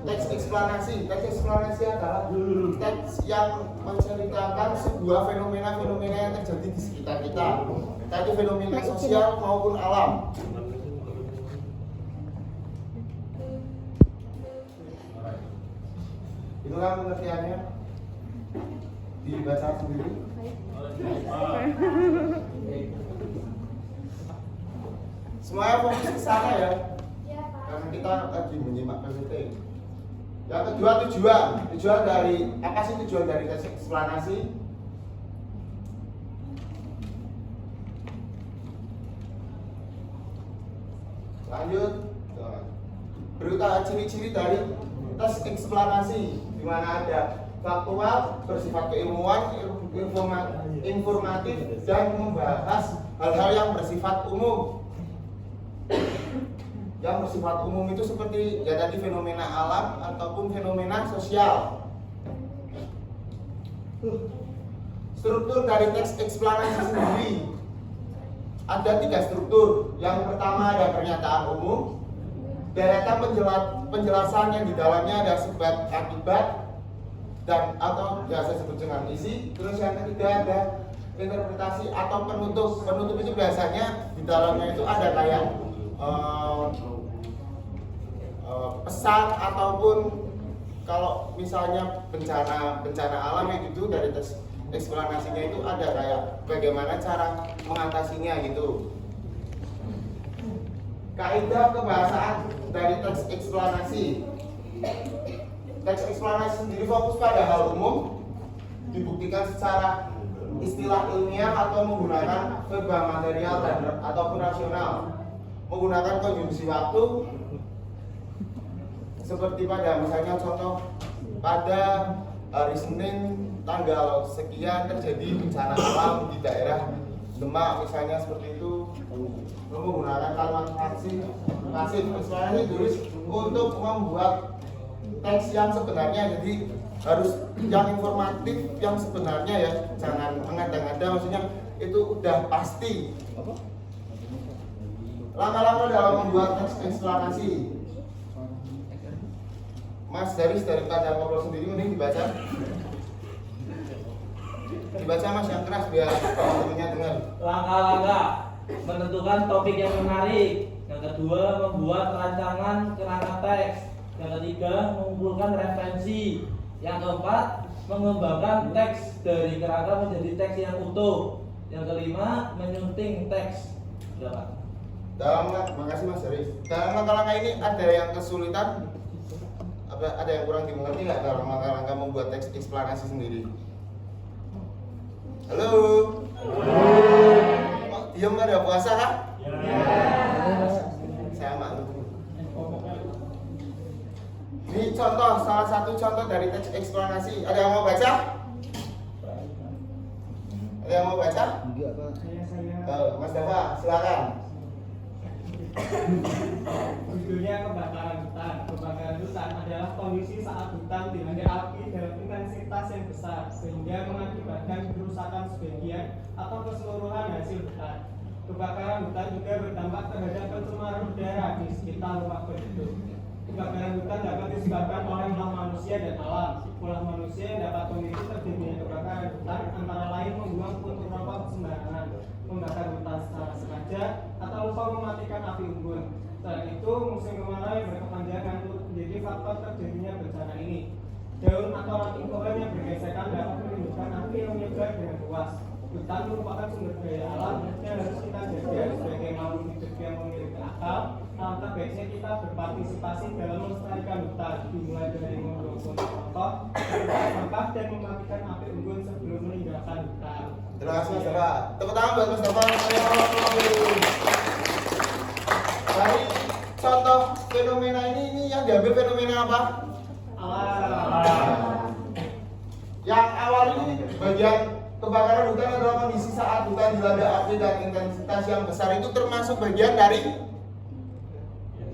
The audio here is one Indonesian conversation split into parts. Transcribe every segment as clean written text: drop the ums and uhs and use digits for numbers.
Teks eksplanasi adalah teks yang menceritakan sebuah fenomena-fenomena yang terjadi di sekitar kita, entah itu fenomena sosial maupun alam. Itulah pengertiannya. Dibaca sendiri. Semuanya fokus ke sana ya. Karena kita lagi menyimak PPT. Yang kedua tujuan dari apa sih tujuan dari tes eksplanasi? Lanjut. Berupa ciri-ciri dari tes eksplanasi, di mana ada faktual, bersifat keilmuan, informatif, dan membahas hal-hal yang bersifat umum. Yang bersifat umum itu seperti ya tadi fenomena alam ataupun fenomena sosial. Struktur dari teks eksplanasi sendiri ada 3 struktur. Yang pertama ada pernyataan umum, deretan penjelasan yang di dalamnya ada sebab akibat dan atau biasa disebut dengan isi. Terus yang ketiga ada interpretasi atau penutup. Penutup itu biasanya di dalamnya itu ada kayak pesan ataupun kalau misalnya bencana alam yang gitu dari tes eksplanasinya itu ada kayak bagaimana cara mengatasinya gitu. Kaidah kebahasaan dari teks eksplanasi. Teks eksplanasi sendiri fokus pada hal umum, dibuktikan secara istilah ilmiah atau menggunakan verba material dan ataupun rasional, menggunakan konjungsi waktu seperti pada misalnya contoh pada hari Senin tanggal sekian terjadi bencana alam di daerah Demak misalnya seperti itu, menggunakan kalimat pasif eksplanasi tulis untuk membuat teks yang sebenarnya, jadi harus yang informatif yang sebenarnya ya, jangan mengada-ngada, maksudnya itu udah pasti. Langkah-langkah dalam membuat teks eksplanasi. Mas daripada ngobrol sendiri mending dibaca. Dibaca Mas yang keras biar teman-temannya dengar. Langkah-langkah menentukan topik yang menarik. Yang kedua, membuat rancangan kerangka teks. Yang ketiga, mengumpulkan referensi. Yang keempat, mengembangkan teks dari kerangka menjadi teks yang utuh. Yang kelima, menyunting teks. Sudah, Pak. Makasih Mas Haris. Dalam langkah-langkah ini ada yang kesulitan? Ada yang kurang dimengerti nggak dalam langkah-langkah membuat teks eksplanasi sendiri? Halo? Halo? Diam ada puasa kah? Ya. Saya maklum. Ini salah satu contoh dari teks eksplanasi. Ada yang mau baca? Ada yang mau baca? Enggak, Pak. Mas Dava, silakan. Judulnya kebakaran hutan. Kebakaran hutan adalah kondisi saat hutan dilanda api dalam intensitas yang besar sehingga mengakibatkan kerusakan sebagian atau keseluruhan hasil hutan. Kebakaran hutan juga berdampak terhadap pencemaran udara di sekitar rumah penduduk. Kebakaran hutan dapat disebabkan oleh ulah manusia dan alam. Ulah manusia yang dapat memicu terjadinya kebakaran hutan antara lain membuang puntung rokok sembarangan, membakar hutan secara sengaja, atau lupa mematikan api unggun. Selain itu, musim kemarau yang berkepanjangan menjadi faktor terjadinya bencana ini. Daun atau ranting pohon yang bergesekan dapat menimbulkan api yang menyebar dengan luas. Hutan merupakan sumber daya alam yang harus kita jaga sebagai makhluk hidup yang memiliki akal. Langkah baiknya kita berpartisipasi dalam melestarikan hutan, dimulai dari membuang puntung rokok, sampah, dan mematikan api unggun sebelum meninggalkan hutan. Terima kasih Mas Dava. Tepuk tangan buat Mas Dava. Dari contoh fenomena ini yang diambil fenomena apa? Alam. Yang awal ini bagian kebakaran hutan adalah kondisi saat hutan dilanda api dan intensitas yang besar, itu termasuk bagian dari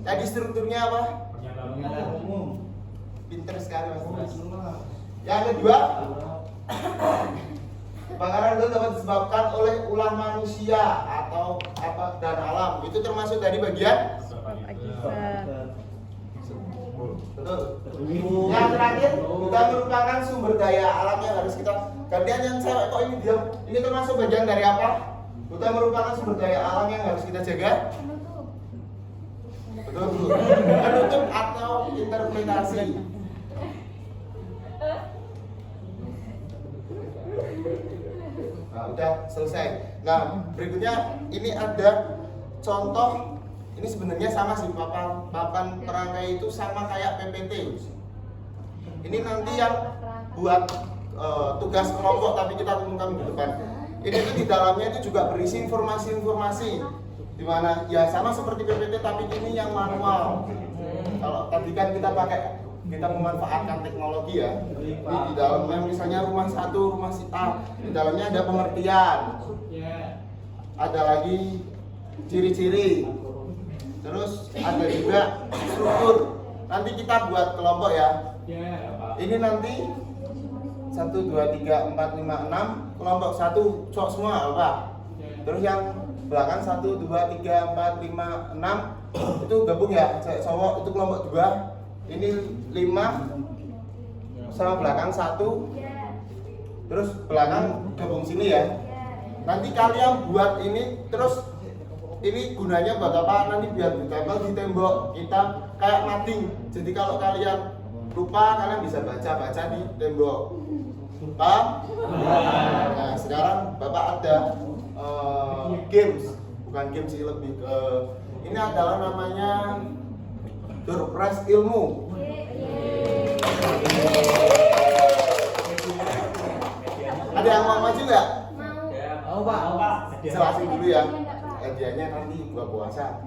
tadi strukturnya apa? Pernyataan umum. Pinter sekali Mas. Yang kedua, kebakaran hutan dapat disebabkan oleh ulah manusia atau apa dan alam. Itu termasuk dari bagian Betul. Yang terakhir, hutan merupakan sumber daya alam yang harus kita. Gantian yang cewek kok ini diam. Ini termasuk bagian dari apa? Hutan merupakan sumber daya alam yang harus kita jaga. Betul. Penutup atau interpretasi. Nah, udah selesai. Nah, berikutnya ini ada contoh. Ini sebenarnya sama sih, papan perangkai itu sama kayak PPT. Ini nanti yang buat tugas kelompok, tapi kita umumkan di depan. Ini tuh di dalamnya itu juga berisi informasi-informasi, di mana ya sama seperti PPT, tapi ini yang manual. Kalau tadi kan kita memanfaatkan teknologi ya. Ini di dalamnya misalnya rumah satu, rumah si A, di dalamnya ada pengertian, ada lagi ciri-ciri. Terus ada juga struktur. Nanti kita buat kelompok ya. Ini nanti 1, 2, 3, 4, 5, 6. Kelompok 1 cowok semua apa? Terus yang belakang 1, 2, 3, 4, 5, 6 itu gabung ya, cowok itu kelompok 2. Ini 5 sama belakang 1. Terus belakang gabung sini ya. Nanti kalian buat ini terus. Ini gunanya buat apa? Nanti biar ditempel di tembok kita kayak mading. Jadi kalau kalian lupa, kalian bisa baca di tembok. Paham? Nah, sekarang Bapak ada games. Bukan games sih, lebih ke ini adalah namanya door prize ilmu. Ada yang mau maju nggak? Mau Pak. Jelasin dulu ya. Hadiahnya nanti buka puasa.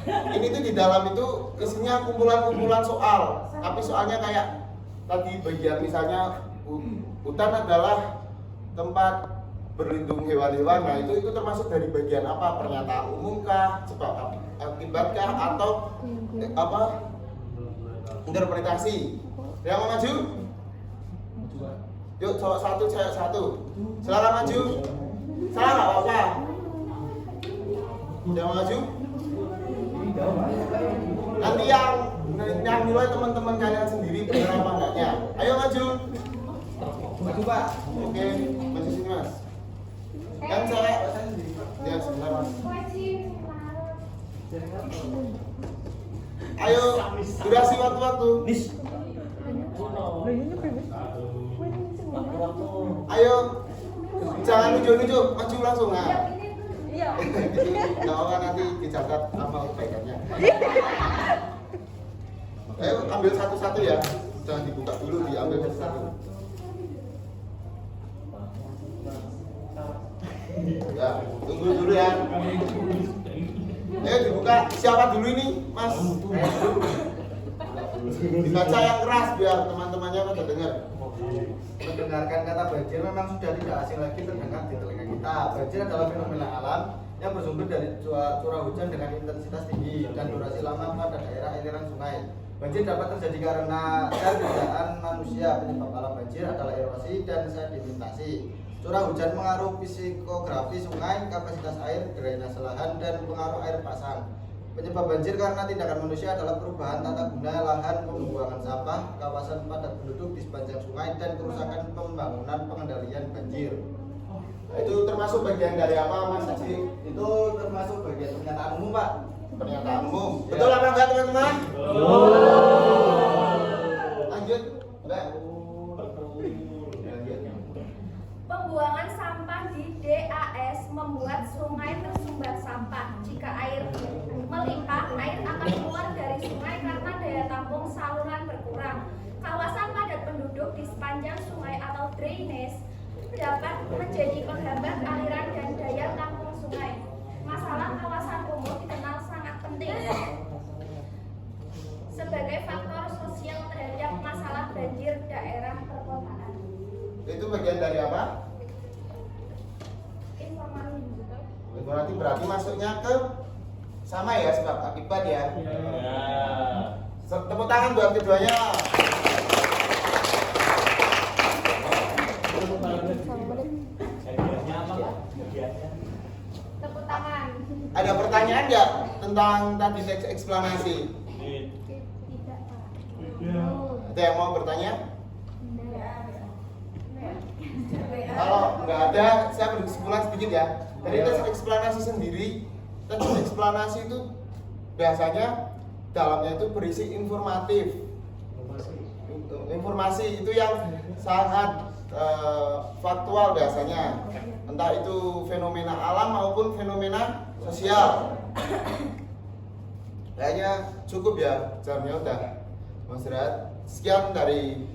Ini tuh di dalam itu isinya kumpulan-kumpulan soal. Tapi soalnya kayak tadi bagian misalnya hutan adalah tempat berlindung hewan-hewan. Nah itu termasuk dari bagian apa? Pernyataan umum kah? Sebab akibat kah? Atau apa? Interpretasi. Yang mau maju? Yuk cowok 1, cewek 1. Silakan maju. Salah nggak apa-apa. Udah maju? Nanti yang nilai teman-teman kalian sendiri benar apa enggaknya. Ayo maju. Maju Pak. Oke, maju sini Mas. Yang cewek ya sebentar Mas. Ayo, durasi waktu-waktu. Ayo, jangan nunjuk-nunjuk, maju langsung nah. Nggak apa nanti dicatat apa kebaikannya. Ayo ambil satu-satu ya, jangan dibuka dulu, diambil satu-satu. Ya, tunggu dulu ya. Ayo dibuka, siapa dulu ini Mas? Dibaca yang keras biar teman-temannya pada dengar. Mendengarkan kata banjir memang sudah tidak asing lagi terdengar di telinga kita. Banjir adalah fenomena alam yang bersumber dari curah hujan dengan intensitas tinggi dan durasi lama pada daerah aliran sungai. Banjir dapat terjadi karena perbedaan manusia. Penyebab alam banjir adalah erosi dan sedimentasi. Curah hujan mengaruh psikografi sungai, kapasitas air, drainase lahan, dan pengaruh air pasang. Penyebab banjir karena tindakan manusia adalah perubahan tata guna lahan, pembuangan sampah, kawasan padat penduduk di sepanjang sungai, dan kerusakan pembangunan pengendalian banjir. Itu termasuk bagian dari apa Mas Haji? Itu termasuk bagian pernyataan umum Pak. Pernyataan umum. Betul apa enggak teman-teman? Lanjut. Mbak. Pembuangan sampah di DAS membuat sungai tersumbat sampah. Jika air melimpah, air akan keluar dari sungai karena daya tampung saluran berkurang. Kawasan padat penduduk di sepanjang sungai atau drainase dapat menjadi penghambat aliran dan daya tampung sungai. Masalah kawasan kumuh dikenal sangat penting sebagai faktor sosial terhadap masalah banjir daerah perkotaan. Itu bagian dari apa? Informasi berarti masuknya ke sama ya sebab akibat ya. Tepuk tangan buat keduanya. Tepuk tangan. Ada pertanyaan nggak tentang tadi teks eksplanasi? Tidak, Pak. Ada yang mau bertanya? Kalau nggak ada, saya beri kesimpulan sedikit ya. Dari tes eksplanasi sendiri, tes eksplanasi itu biasanya dalamnya itu berisi informatif. Informasi itu yang sangat faktual biasanya, entah itu fenomena alam maupun fenomena sosial. Kayaknya cukup ya, jamnya udah Mas Rat. Sekian dari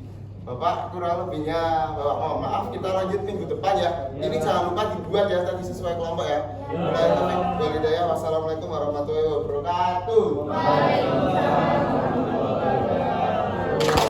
Bapak, kurang lebihnya Bapak mohon maaf, kita lanjut minggu depan ya. Ini jangan lupa dibuat ya tadi sesuai kelompok ya. Wassalamualaikum warahmatullahi wabarakatuh. Waalaikumsalam.